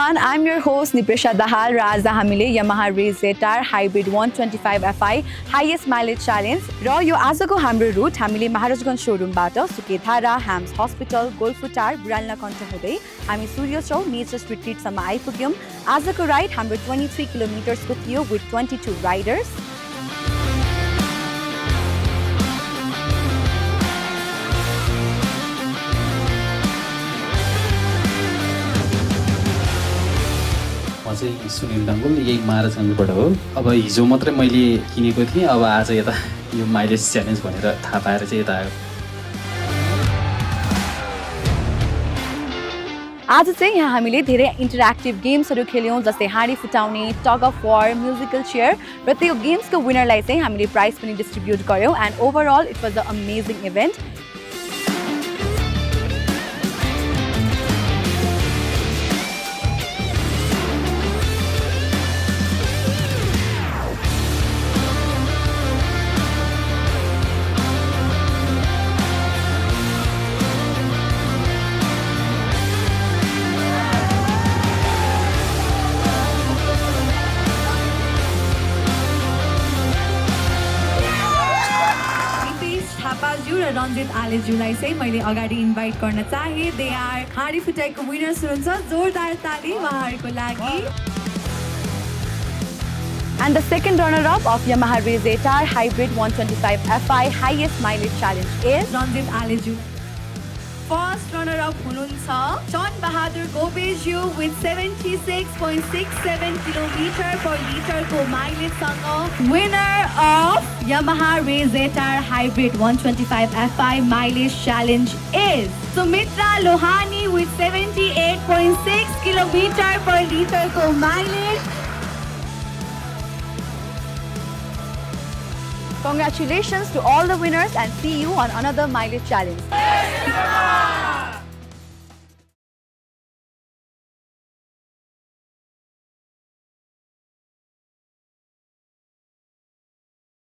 everyone, I'm your host Nipresha Dahal र आज हामीले Yamaha RayZR Hybrid 125Fi highest mileage challenge र यो आजको हाम्रो root हामीले महाराजगञ्ज शोरूमबाट सुकेधारा, हाम्स हस्पिटल, गोल्फुटार, बुढानीकण्ठ हुँदै हामी सूर्यचौर नेचर रिट्रिट सम्म आइपुग्यौं। आजको राइड हाम्रो 23 किलोमिटर्सको थियो with 22 राइडर्स। सुनिल डङ्गोल यही महाराजगञ्जबाट हो। अब हिजो मात्रै मैले किनेको थिएँ, अब आज यता यो माइलेज च्यालेन्ज भनेर थाहा पाएर चाहिँ यता आयो। आज चाहिँ यहाँ हामीले धेरै इन्टरेक्टिभ गेम्सहरू खेल्यौँ, जस्तै हाँडी फुटाउने, tug of war, musical chair र त्यो गेम्सको विनरलाई चाहिँ हामीले प्राइज पनि डिस्ट्रिब्युट गर्यौँ and overall it was a amazing event. बाबाजू र रञ्जित आलेज्यूलाई चाहिँ मैले अगाडि इन्भाइट गर्न चाहे। दे आर हाँडी फुटाइको विनर्स हुनुहुन्छ। जोरदार ताली उहाँहरूको लागि। And the second runner-up of Yamaha RayZR Hybrid 125Fi highest mileage challenge is Ranjit आलेज्यू। First runner-up हुनुहुन्छ John Bahadur Gobe with 76.67 km/liter को mileage सँग winner of Yamaha RayZR Hybrid 125Fi mileage challenge is Sumitra Lohani with 78.6 km/liter को mileage. Congratulations to all the winners and see you on another mileage challenge.